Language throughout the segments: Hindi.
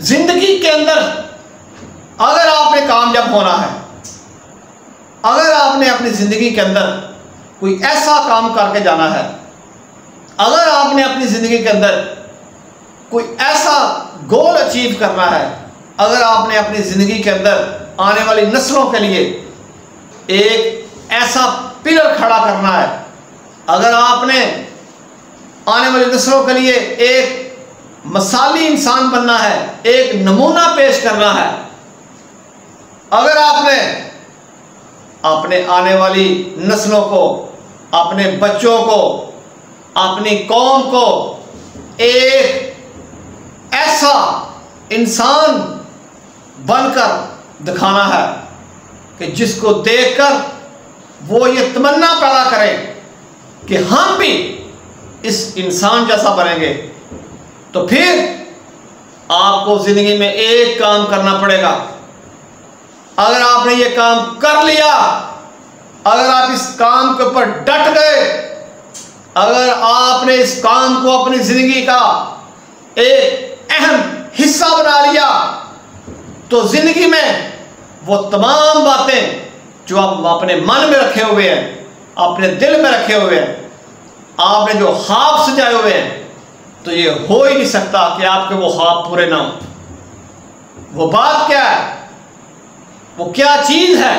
जिंदगी के अंदर अगर आपने कामयाब होना है, अगर आपने अपनी जिंदगी के अंदर कोई ऐसा काम करके जाना है, अगर आपने अपनी जिंदगी के अंदर कोई ऐसा गोल अचीव करना है, अगर आपने अपनी जिंदगी के अंदर आने वाली नस्लों के लिए एक ऐसा पिलर खड़ा करना है, अगर आपने आने वाली नस्लों के लिए एक मिसाली इंसान बनना है, एक नमूना पेश करना है, अगर आपने अपने आने वाली नस्लों को, अपने बच्चों को, अपनी कौम को एक ऐसा इंसान बनकर दिखाना है कि जिसको देखकर वो ये तमन्ना पैदा करें कि हम भी इस इंसान जैसा बनेंगे, तो फिर आपको जिंदगी में एक काम करना पड़ेगा। अगर आपने ये काम कर लिया, अगर आप इस काम के ऊपर डट गए, अगर आपने इस काम को अपनी जिंदगी का एक अहम हिस्सा बना लिया, तो जिंदगी में वो तमाम बातें जो आप अपने मन में रखे हुए हैं, अपने दिल में रखे हुए हैं, आपने जो ख्वाब सजाए हुए हैं, तो ये हो ही नहीं सकता कि आपके वो ख्वाब पूरे ना हो। वो बात क्या है, वो क्या चीज है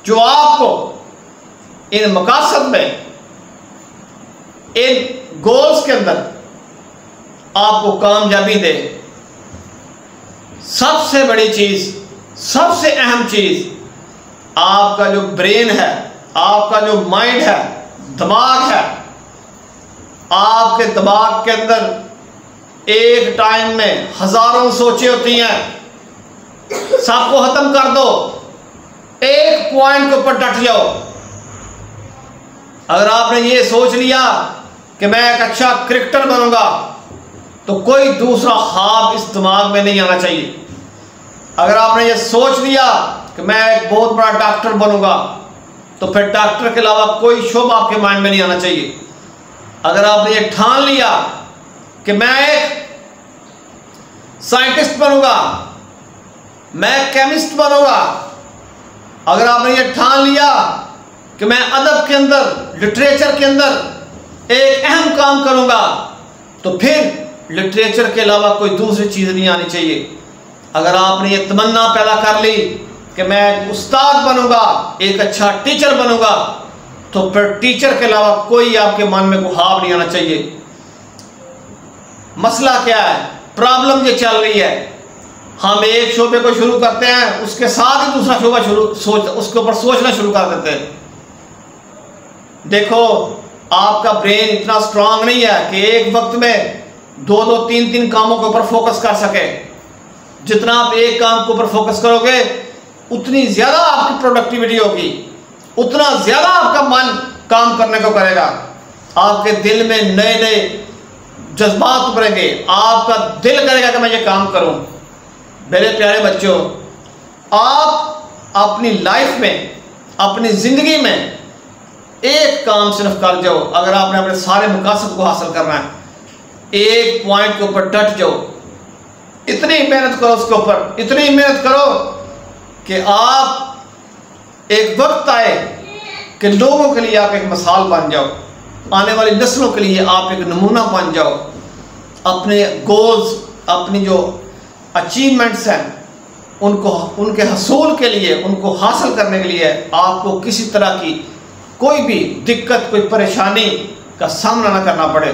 जो आपको इन मकासद में, इन गोल्स के अंदर आपको कामयाबी दे। सबसे बड़ी चीज, सबसे अहम चीज, आपका जो ब्रेन है, आपका जो माइंड है, दिमाग है, आपके दिमाग के अंदर एक टाइम में हजारों सोचें होती हैं, सबको खत्म कर दो, एक पॉइंट के ऊपर डट जाओ। अगर आपने ये सोच लिया कि मैं एक अच्छा क्रिकेटर बनूंगा, तो कोई दूसरा ख्वाब इस दिमाग में नहीं आना चाहिए। अगर आपने ये सोच लिया कि मैं एक बहुत बड़ा डॉक्टर बनूंगा, तो फिर डॉक्टर के अलावा कोई शोबा आपके माइंड में नहीं आना चाहिए। अगर आपने ये ठान लिया कि मैं एक साइंटिस्ट बनूंगा, मैं केमिस्ट बनूंगा, अगर आपने ये ठान लिया कि मैं अदब के अंदर, लिटरेचर के अंदर एक अहम काम करूंगा, तो फिर लिटरेचर के अलावा कोई दूसरी चीज नहीं आनी चाहिए। अगर आपने ये तमन्ना पैदा कर ली कि मैं एक उस्ताद बनूंगा, एक अच्छा टीचर बनूंगा, तो फिर टीचर के अलावा कोई आपके मन में ख्वाब नहीं आना चाहिए। मसला क्या है, प्रॉब्लम ये चल रही है, हम एक शोबे को शुरू करते हैं, उसके साथ ही दूसरा शोबा उसके ऊपर सोचना शुरू कर देते हैं। देखो, आपका ब्रेन इतना स्ट्रांग नहीं है कि एक वक्त में दो दो तीन तीन कामों के ऊपर फोकस कर सके। जितना आप एक काम के ऊपर फोकस करोगे, उतनी ज्यादा आपकी प्रोडक्टिविटी होगी, उतना ज्यादा आपका मन काम करने को करेगा, आपके दिल में नए नए जज्बात उभरेंगे, आपका दिल करेगा कि मैं ये काम करूं। मेरे प्यारे बच्चों, आप अपनी लाइफ में, अपनी जिंदगी में एक काम सिर्फ कर जाओ। अगर आपने अपने सारे मकासद को हासिल करना है, एक पॉइंट के ऊपर डट जाओ, इतनी मेहनत करो उसके ऊपर, इतनी मेहनत करो कि आप एक वक्त आए कि लोगों के लिए आप एक मिसाल बन जाओ, आने वाली नस्लों के लिए आप एक नमूना बन जाओ। अपने गोल्स, अपनी जो अचीवमेंट्स हैं, उनको, उनके हसूल के लिए, उनको हासिल करने के लिए आपको किसी तरह की कोई भी दिक्कत, कोई परेशानी का सामना ना करना पड़े।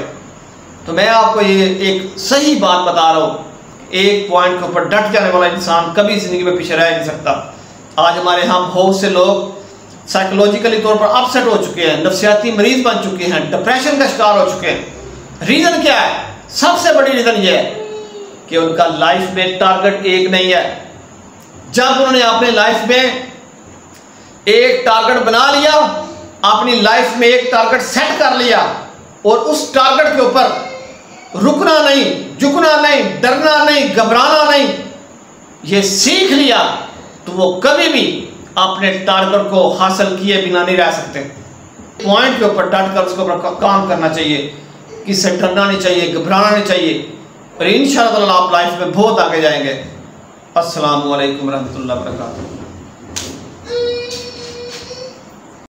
तो मैं आपको ये एक सही बात बता रहा हूँ, एक पॉइंट के ऊपर डट जाने वाला इंसान कभी जिंदगी में पीछे रह नहीं सकता। आज हमारे यहाँ बहुत से लोग साइकोलॉजिकली तौर पर अपसेट हो चुके हैं, नफ्सियाती मरीज बन चुके हैं, डिप्रेशन का शिकार हो चुके हैं। रीज़न क्या है? सबसे बड़ी रीज़न ये है कि उनका लाइफ में टारगेट एक नहीं है। जब उन्होंने अपने लाइफ में एक टारगेट बना लिया, अपनी लाइफ में एक टारगेट सेट कर लिया, और उस टारगेट के ऊपर रुकना नहीं, झुकना नहीं, डरना नहीं, घबराना नहीं, ये सीख लिया, तो वो कभी भी अपने टारगेट को हासिल किए बिना नहीं रह सकते। पॉइंट के ऊपर डट कर उसके ऊपर काम करना चाहिए, किससे डरना नहीं चाहिए, घबराना नहीं चाहिए। और इंशाअल्लाह आप लाइफ में बहुत आगे जाएंगे। अस्सलामु अलैकुम रहमतुल्लाहि व बरकातुहू।